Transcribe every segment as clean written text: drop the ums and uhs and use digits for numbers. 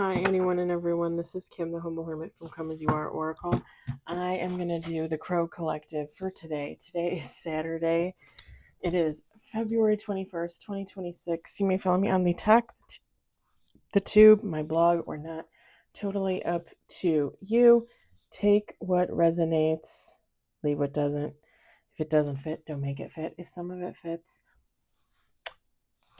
Hi, anyone and everyone. This is Kim, the Humble Hermit from Come As You Are Oracle. I am going to do the Crow Collective for today. Today is Saturday. It is February 21st, 2026. You may follow me on the tube, my blog, or not. Totally up to you. Take what resonates, leave what doesn't. If it doesn't fit, don't make it fit. If some of it fits,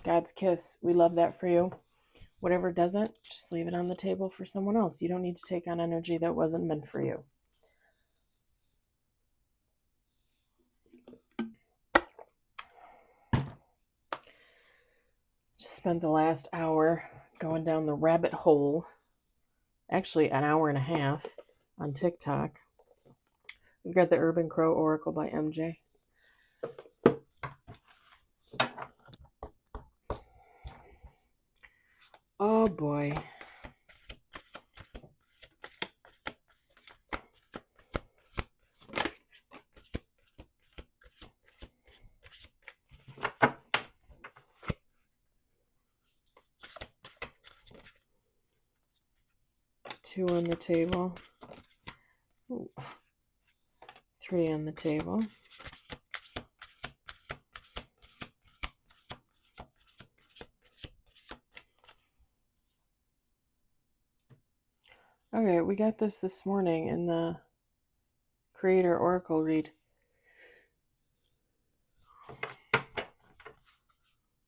God's kiss. We love that for you. Whatever doesn't, just leave it on the table for someone else. You don't need to take on energy that wasn't meant for you. Just spent the last hour going down the rabbit hole. Actually, an hour and a half on TikTok. We've got the Urban Crow Oracle by MJ. Oh boy. Two on the table. Ooh. Three on the table. Okay, we got this morning in the Creator Oracle read.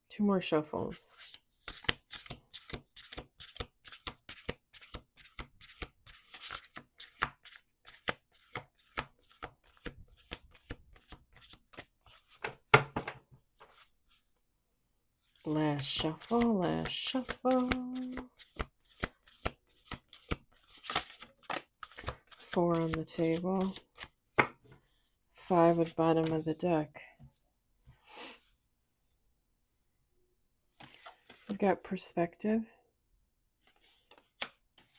Two more shuffles. Last shuffle. Four on the table. Five at the bottom of the deck. We've got perspective,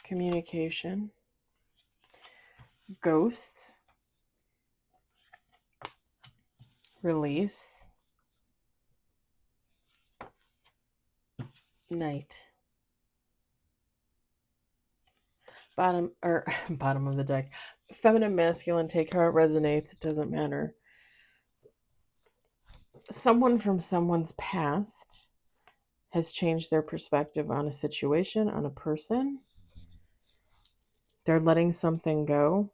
communication, ghosts, release, night. Bottom of the deck. Feminine, masculine, take how it resonates. It doesn't matter. Someone from someone's past has changed their perspective on a situation, on a person. They're letting something go.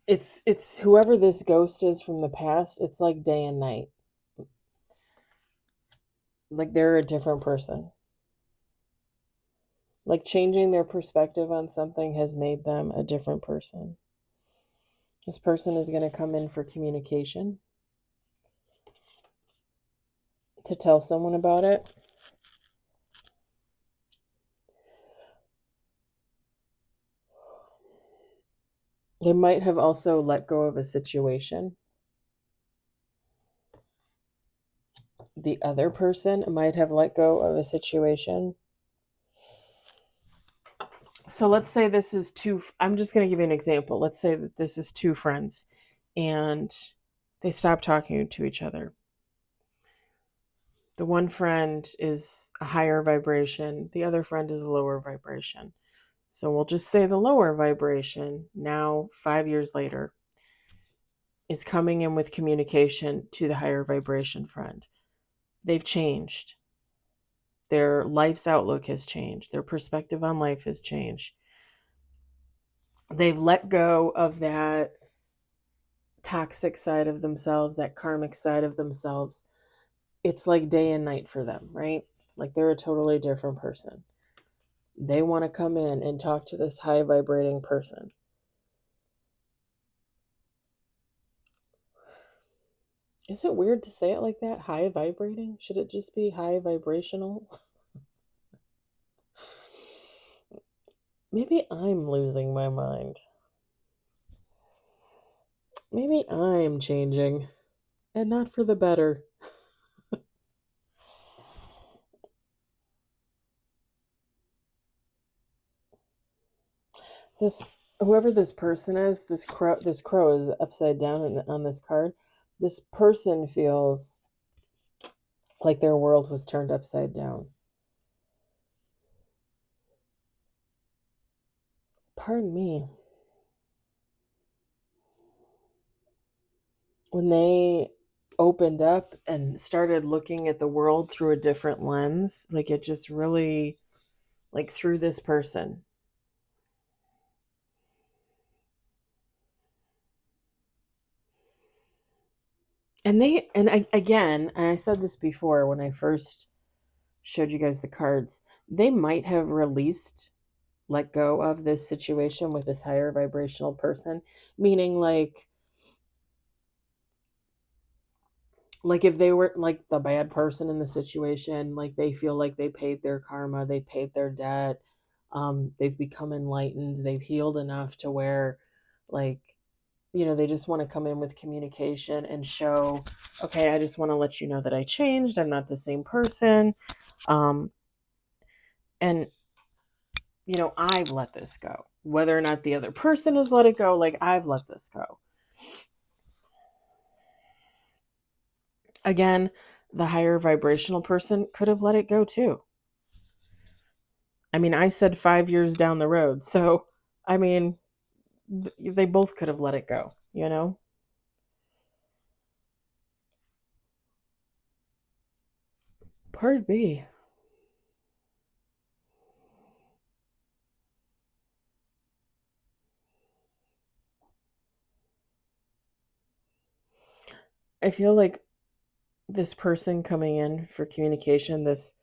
It's whoever this ghost is from the past, it's like day and night. Like they're a different person. Like changing their perspective on something has made them a different person. This person is going to come in for communication, to tell someone about it. They might have also let go of a situation. The other person might have let go of a situation. So let's say this is I'm just going to give you an example. Let's say that this is two friends and they stop talking to each other. The one friend is a higher vibration. The other friend is a lower vibration. So we'll just say the lower vibration, now 5 years later, is coming in with communication to the higher vibration friend. They've changed. Their life's outlook has changed. Their perspective on life has changed. They've let go of that toxic side of themselves, that karmic side of themselves. It's like day and night for them, right? Like they're a totally different person. They want to come in and talk to this high vibrating person. Is it weird to say it like that? High vibrating? Should it just be high vibrational? Maybe I'm losing my mind. Maybe I'm changing, and not for the better. Whoever this person is, this crow is upside down on this card. This person feels like their world was turned upside down. Pardon me. When they opened up and started looking at the world through a different lens, like it just really, like through this person. And again, and I said this before when I first showed you guys the cards, they might have let go of this situation with this higher vibrational person, meaning like if they were like the bad person in the situation, like they feel like they paid their karma, they paid their debt, they've become enlightened, they've healed enough to where, like, they just want to come in with communication and show, okay, I just want to let you know that I changed, I'm not the same person, and I've let this go, whether or not the other person has let it go, like I've let this go. Again, the higher vibrational person could have let it go too. I mean, I said 5 years down the road. So, I mean, they both could have let it go, Part B. I feel like this person coming in for communication, this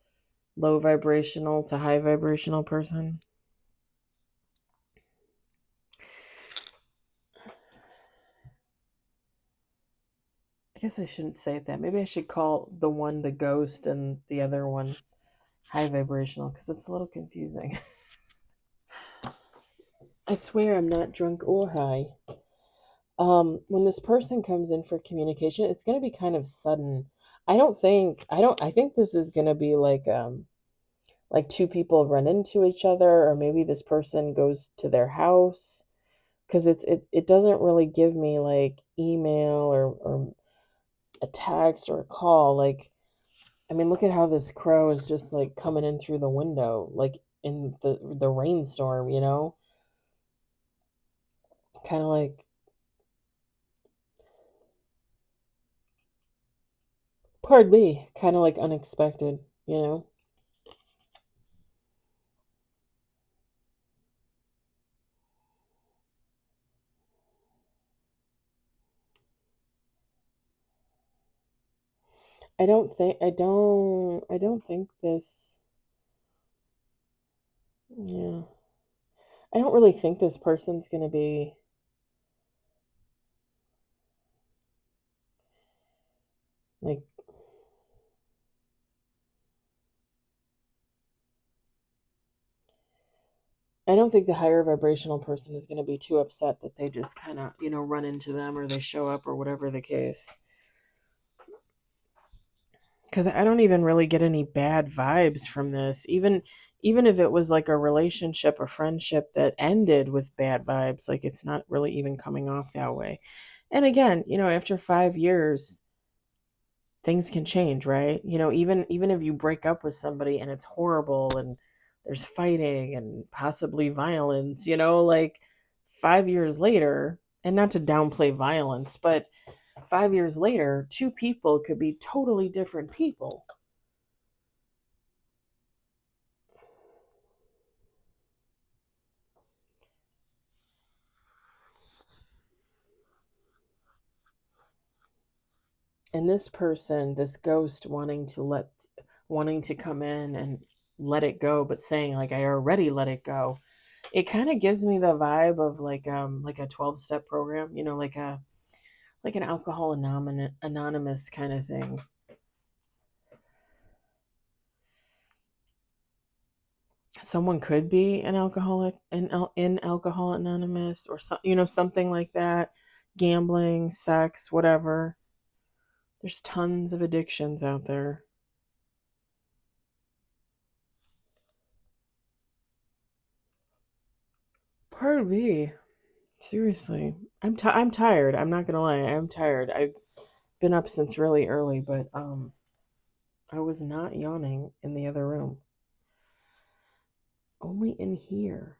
low vibrational to high vibrational person, I guess I shouldn't say it that. Maybe I should call the one the ghost and the other one high vibrational, because it's a little confusing. I swear I'm not drunk or high. When this person comes in for communication, it's going to be kind of sudden. I think this is going to be like two people run into each other, or maybe this person goes to their house, because it doesn't really give me like email or a text or a call. Like, I mean, look at how this crow is just like coming in through the window, like in the rainstorm, kind of like, pardon me, kind of like unexpected, I don't think this, yeah, I don't really think this person's going to be like, I don't think the higher vibrational person is going to be too upset that they just kind of, run into them, or they show up, or whatever the case. Because I don't even really get any bad vibes from this. Even if it was like a relationship or friendship that ended with bad vibes, like it's not really even coming off that way. And again, after 5 years, things can change, right? Even if you break up with somebody and it's horrible and there's fighting and possibly violence, like 5 years later, and not to downplay violence, but 5 years later, two people could be totally different people. And this person, this ghost, wanting to come in and let it go, but saying like, I already let it go, it kind of gives me the vibe of like a 12-step program, like an alcohol anonymous kind of thing. Someone could be an alcoholic in alcohol anonymous, or something like that. Gambling, sex, whatever. There's tons of addictions out there. Pardon me. Seriously, I'm tired. I'm not gonna lie. I'm tired. I've been up since really early, but I was not yawning in the other room. Only in here.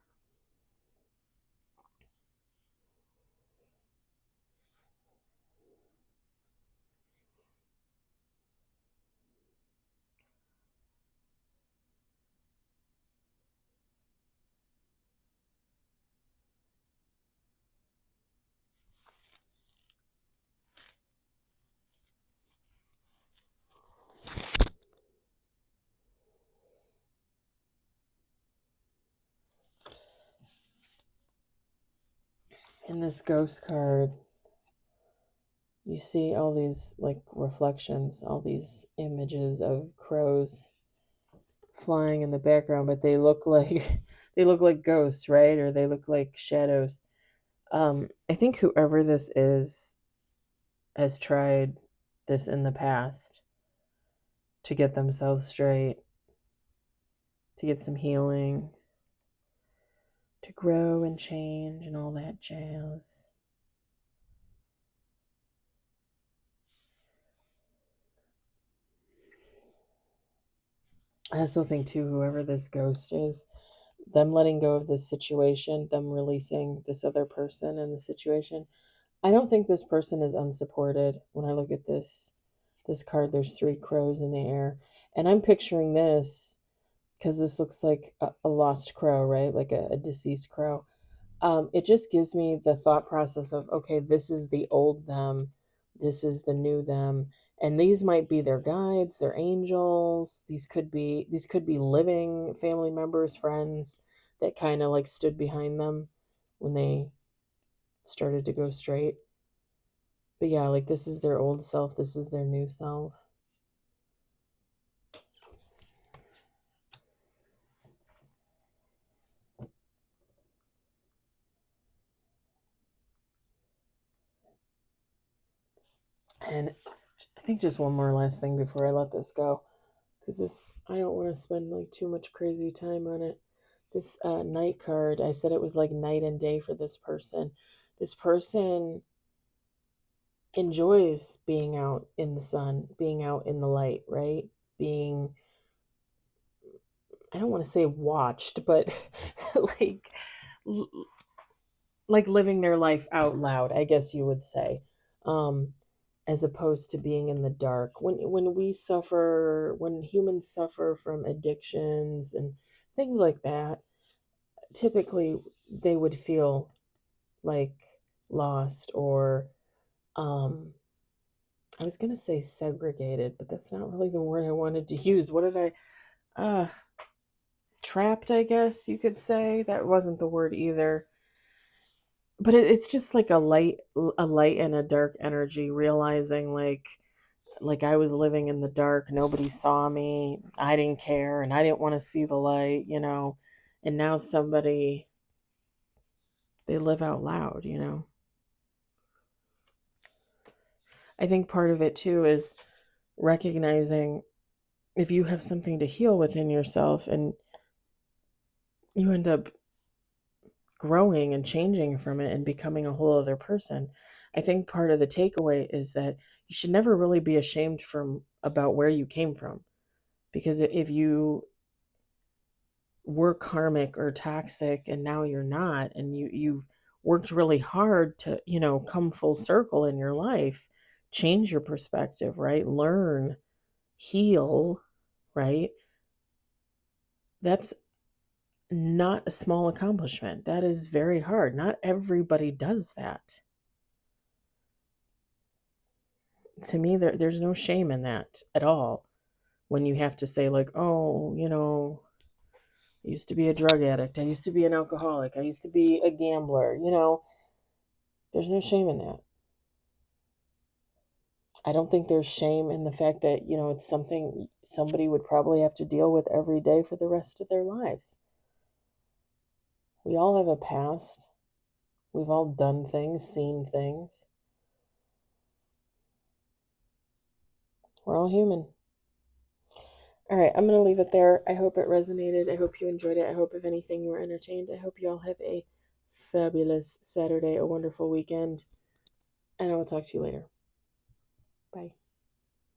In this ghost card, you see all these like reflections, all these images of crows flying in the background, but they look like they look like ghosts, right? Or they look like shadows. I think whoever this is has tried this in the past to get themselves straight, to get some healing, to grow and change and all that jazz. I also think too, whoever this ghost is, them letting go of this situation, them releasing this other person in the situation. I don't think this person is unsupported. When I look at this card, there's 3 crows in the air, and I'm picturing this because this looks like a lost crow, right? Like a deceased crow. It just gives me the thought process of, okay, this is the old them, this is the new them, and these might be their guides, their angels. These could be living family members, friends that kind of like stood behind them when they started to go straight. But yeah, like this is their old self, this is their new self. And I think just one more last thing before I let this go, because I don't want to spend like too much crazy time on it. This night card, I said it was like night and day for this person. This person enjoys being out in the sun, being out in the light, right? Being, I don't want to say watched, but like like living their life out loud, I guess you would say. Um, as opposed to being in the dark. When humans suffer from addictions and things like that, typically they would feel like lost or um I was going to say segregated, but that's not really the word I wanted to use. What did I trapped, I guess you could say. That wasn't the word either. But it's just like a light and a dark energy, realizing like I was living in the dark, nobody saw me, I didn't care, and I didn't want to see the light. And now they live out loud. I think part of it too is recognizing if you have something to heal within yourself and you end up growing and changing from it and becoming a whole other person. I think part of the takeaway is that you should never really be ashamed from about where you came from, because if you were karmic or toxic and now you're not, and you've worked really hard to come full circle in your life, change your perspective, right? Learn, heal, right? That's not a small accomplishment. That is very hard. Not everybody does that. To me, there's no shame in that at all. When you have to say like, oh, I used to be a drug addict, I used to be an alcoholic, I used to be a gambler, there's no shame in that. I don't think there's shame in the fact that, it's something somebody would probably have to deal with every day for the rest of their lives. We all have a past. We've all done things, seen things. We're all human. All right, I'm going to leave it there. I hope it resonated. I hope you enjoyed it. I hope, if anything, you were entertained. I hope you all have a fabulous Saturday, a wonderful weekend, and I will talk to you later. Bye.